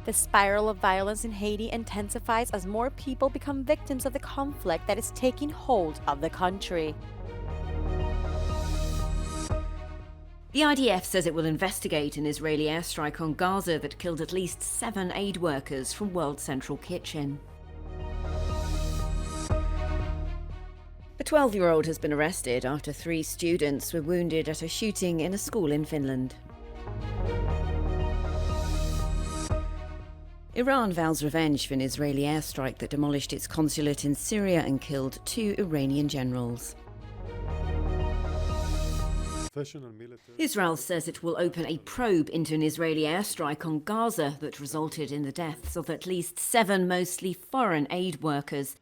The spiral of violence in Haiti intensifies as more people become victims of the conflict that is taking hold of the country. The IDF says it will investigate an Israeli airstrike on Gaza that killed at least 7 aid workers from World Central Kitchen. A 12-year-old has been arrested after 3 students were wounded at a shooting in a school in Finland. Iran vows revenge for an Israeli airstrike that demolished its consulate in Syria and killed 2 Iranian generals. Israel says it will open a probe into an Israeli airstrike on Gaza that resulted in the deaths of at least 7 mostly foreign aid workers.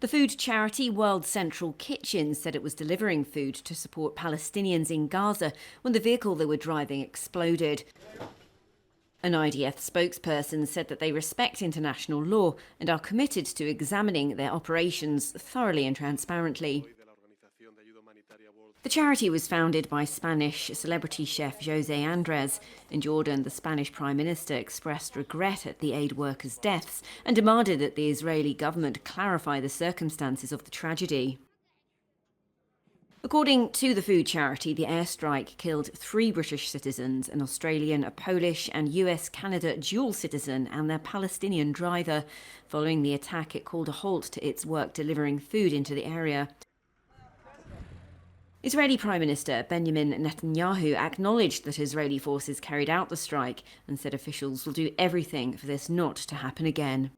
The food charity World Central Kitchen said it was delivering food to support Palestinians in Gaza when the vehicle they were driving exploded. An IDF spokesperson said that they respect international law and are committed to examining their operations thoroughly and transparently. The charity was founded by Spanish celebrity chef José Andrés. In Jordan, the Spanish Prime Minister expressed regret at the aid workers' deaths and demanded that the Israeli government clarify the circumstances of the tragedy. According to the food charity, the airstrike killed 3 British citizens, an Australian, a Polish and US-Canada dual citizen and their Palestinian driver. Following the attack, it called a halt to its work delivering food into the area. Israeli Prime Minister Benjamin Netanyahu acknowledged that Israeli forces carried out the strike and said officials will do everything for this not to happen again.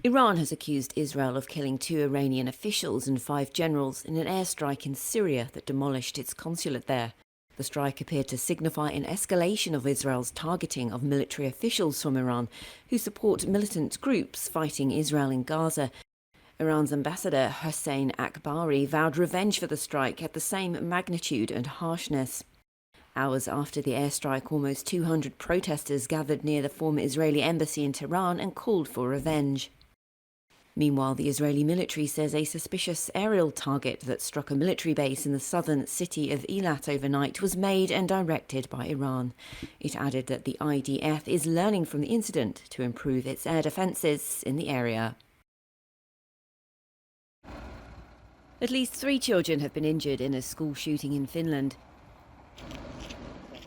Iran has accused Israel of killing 2 Iranian officials and 5 generals in an airstrike in Syria that demolished its consulate there. The strike appeared to signify an escalation of Israel's targeting of military officials from Iran who support militant groups fighting Israel in Gaza. Iran's ambassador Hossein Akbari vowed revenge for the strike at the same magnitude and harshness. Hours after the airstrike, almost 200 protesters gathered near the former Israeli embassy in Tehran and called for revenge. Meanwhile, the Israeli military says a suspicious aerial target that struck a military base in the southern city of Eilat overnight was made and directed by Iran. It added that the IDF is learning from the incident to improve its air defences in the area. At least 3 children have been injured in a school shooting in Finland.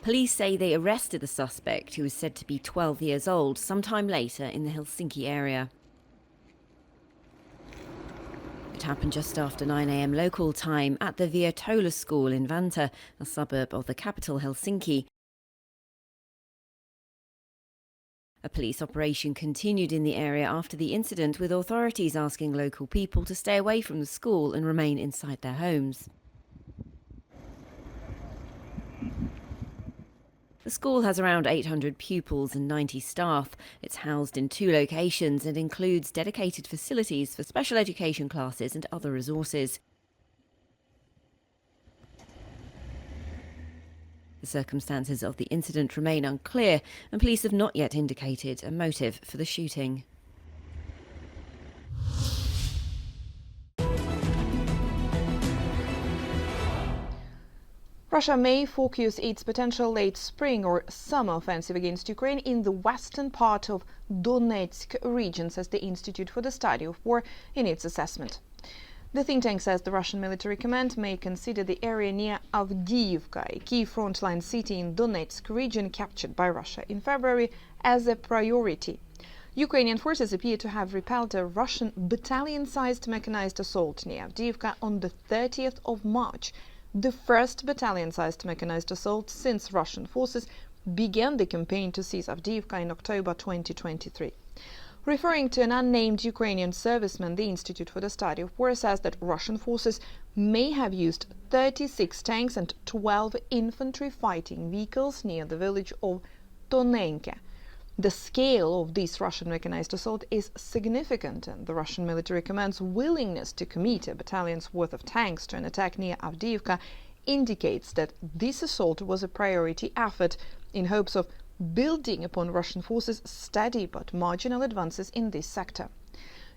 Police say they arrested the suspect, who is said to be 12 years old, sometime later in the Helsinki area. It happened just after 9 a.m. local time at the Vietola school in Vantaa, a suburb of the capital Helsinki. A police operation continued in the area after the incident, with authorities asking local people to stay away from the school and remain inside their homes. The school has around 800 pupils and 90 staff. It's housed in 2 locations and includes dedicated facilities for special education classes and other resources. The circumstances of the incident remain unclear, and police have not yet indicated a motive for the shooting. Russia may focus its potential late spring or summer offensive against Ukraine in the western part of Donetsk region, says the Institute for the Study of War in its assessment. The think tank says the Russian military command may consider the area near Avdiivka, a key frontline city in Donetsk region captured by Russia in February, as a priority. Ukrainian forces appear to have repelled a Russian battalion-sized mechanized assault near Avdiivka on the 30th of March, the first battalion-sized mechanized assault since Russian forces began the campaign to seize Avdiivka in October 2023. Referring to an unnamed Ukrainian serviceman, the Institute for the Study of War says that Russian forces may have used 36 tanks and 12 infantry fighting vehicles near the village of Tonenke. The scale of this Russian mechanized assault is significant, and the Russian military command's willingness to commit a battalion's worth of tanks to an attack near Avdiivka indicates that this assault was a priority effort in hopes of building upon Russian forces' steady but marginal advances in this sector.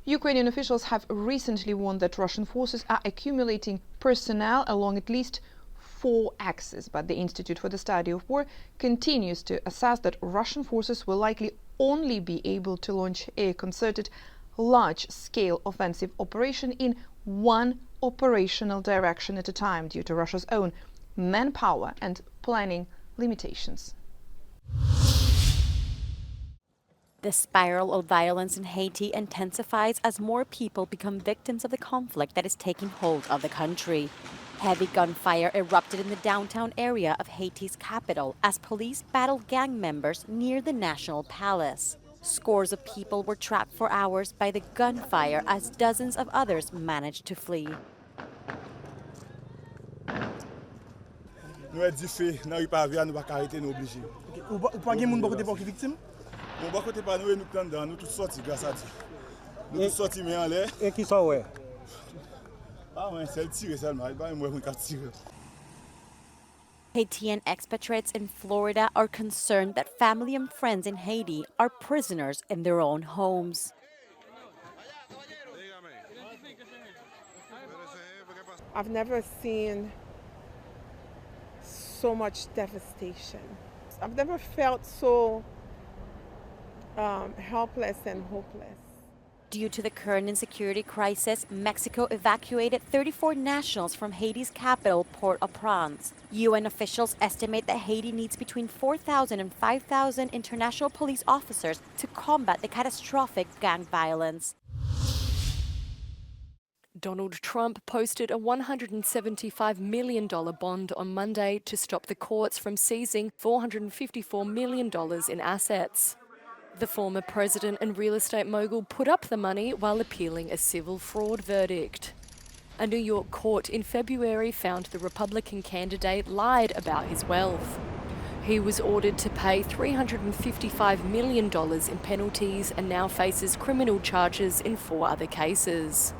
Ukrainian officials have recently warned that Russian forces are accumulating personnel along at least 4 axes, but the Institute for the Study of War continues to assess that Russian forces will likely only be able to launch a concerted large-scale offensive operation in one operational direction at a time due to Russia's own manpower and planning limitations. The spiral of violence in Haiti intensifies as more people become victims of the conflict that is taking hold of the country. Heavy gunfire erupted in the downtown area of Haiti's capital as police battled gang members near the National Palace. Scores of people were trapped for hours by the gunfire as dozens of others managed to flee. Nous avons dit fait dans rue Pavia nous pas arrêter nous obligés. Ou pas gen moun côté pour victime? Bon ba côté pas nous prendre dans nous tous sortis grâce à Dieu. Nous tous sortis mais en l'air. Et qui ça ouais? Ah ouais, c'est le tirer seulement, pas moi qui tirer. Haitian expatriates in Florida are concerned that family and friends in Haiti are prisoners in their own homes. I've never seen so much devastation. I've never felt so helpless and hopeless. Due to the current insecurity crisis, Mexico evacuated 34 nationals from Haiti's capital, Port-au-Prince. UN officials estimate that Haiti needs between 4,000 and 5,000 international police officers to combat the catastrophic gang violence. Donald Trump posted a $175 million bond on Monday to stop the courts from seizing $454 million in assets. The former president and real estate mogul put up the money while appealing a civil fraud verdict. A New York court in February found the Republican candidate lied about his wealth. He was ordered to pay $355 million in penalties and now faces criminal charges in 4 other cases.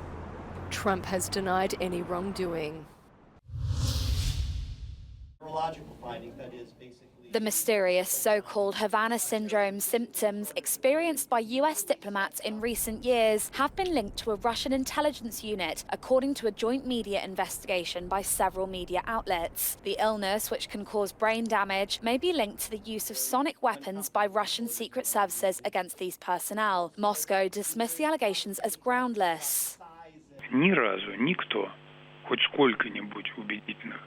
Trump has denied any wrongdoing. The mysterious so-called Havana syndrome symptoms experienced by US diplomats in recent years have been linked to a Russian intelligence unit, according to a joint media investigation by several media outlets. The illness, which can cause brain damage, may be linked to the use of sonic weapons by Russian secret services against these personnel. Moscow dismissed the allegations as groundless. Ни разу никто, хоть сколько-нибудь убедительных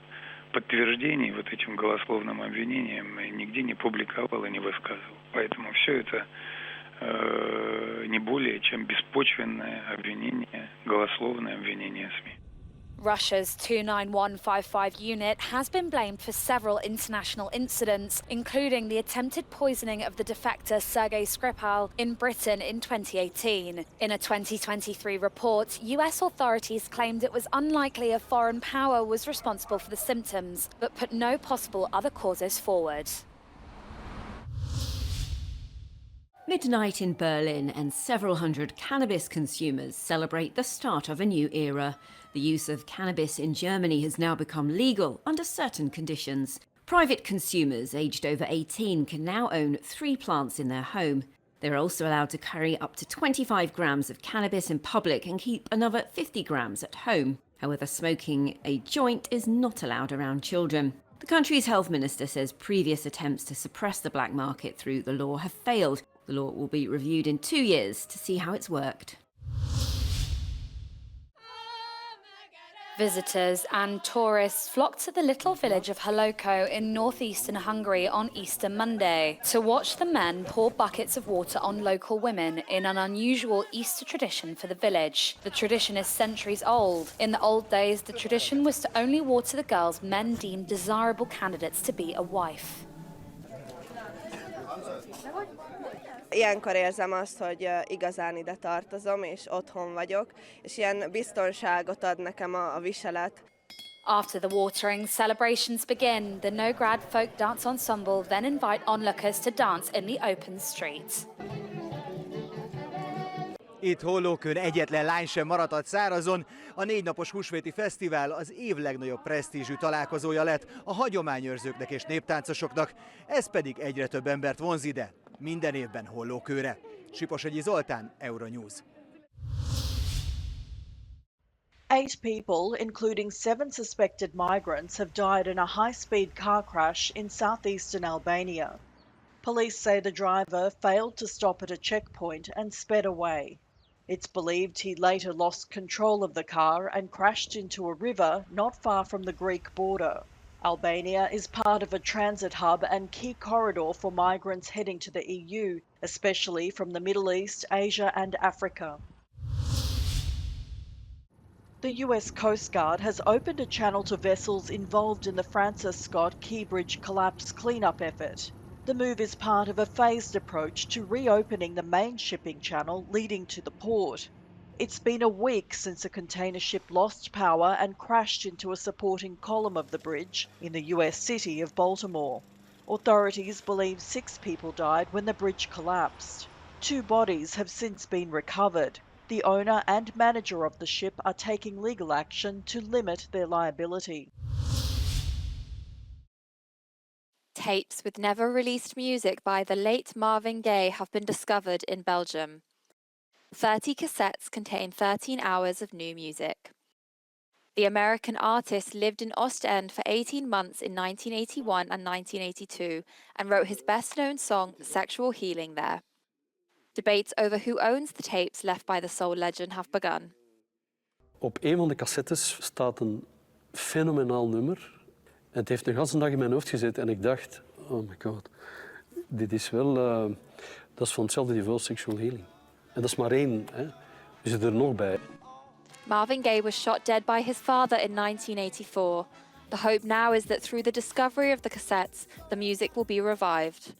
подтверждений вот этим голословным обвинениям нигде не публиковал и не высказывал. Поэтому все это не более чем беспочвенное обвинение, голословное обвинение СМИ. Russia's 29155 unit has been blamed for several international incidents, including the attempted poisoning of the defector Sergei Skripal in Britain in 2018. In a 2023 report, US authorities claimed it was unlikely a foreign power was responsible for the symptoms, but put no possible other causes forward. Midnight in Berlin and several hundred cannabis consumers celebrate the start of a new era. The use of cannabis in Germany has now become legal under certain conditions. Private consumers aged over 18 can now own 3 plants in their home. They're also allowed to carry up to 25 grams of cannabis in public and keep another 50 grams at home. However, smoking a joint is not allowed around children. The country's health minister says previous attempts to suppress the black market through the law have failed. The law will be reviewed in 2 years to see how it's worked. Visitors and tourists flocked to the little village of Haloko in northeastern Hungary on Easter Monday to watch the men pour buckets of water on local women in an unusual Easter tradition for the village. The tradition is centuries old. In the old days, the tradition was to only water the girls men deemed desirable candidates to be a wife. Ilyenkor érzem azt, hogy igazán ide tartozom, és otthon vagyok, és ilyen biztonságot ad nekem a viselet. After the watering, celebrations begin. The Nógrád folk dance ensemble then invite onlookers to dance in the open street. Itt Hollókön egyetlen lány sem maradhat szárazon. A 4 napos húsvéti fesztivál az év legnagyobb presztízsű találkozója lett a hagyományőrzőknek és néptáncosoknak. Ez pedig egyre több embert vonz ide, minden évben Hollókőre. Siposegyi Zoltán, Euronews. 8 people, including 7 suspected migrants, have died in a high-speed car crash in southeastern Albania. Police say the driver failed to stop at a checkpoint and sped away. It's believed he later lost control of the car and crashed into a river not far from the Greek border. Albania is part of a transit hub and key corridor for migrants heading to the EU, especially from the Middle East, Asia and Africa. The US Coast Guard has opened a channel to vessels involved in the Francis Scott Key Bridge collapse cleanup effort. The move is part of a phased approach to reopening the main shipping channel leading to the port. It's been a week since a container ship lost power and crashed into a supporting column of the bridge in the US city of Baltimore. Authorities believe 6 people died when the bridge collapsed. 2 bodies have since been recovered. The owner and manager of the ship are taking legal action to limit their liability. Tapes with never-released music by the late Marvin Gaye have been discovered in Belgium. 30 cassettes contain 13 hours of new music. The American artist lived in Ostend for 18 months in 1981 and 1982 and wrote his best-known song, Sexual Healing, there. Debates over who owns the tapes left by the soul legend have begun. Op een van de cassettes staat een fenomenaal nummer. Het heeft een ganse dag in mijn hoofd gezeten en ik dacht, oh my god, dit is wel, dat is van hetzelfde niveau als Sexual Healing. En dat is maar één, hè. Je zit er nog bij. Marvin Gaye was shot dead by his father in 1984. The hope now is that through the discovery of the cassettes, the music will be revived.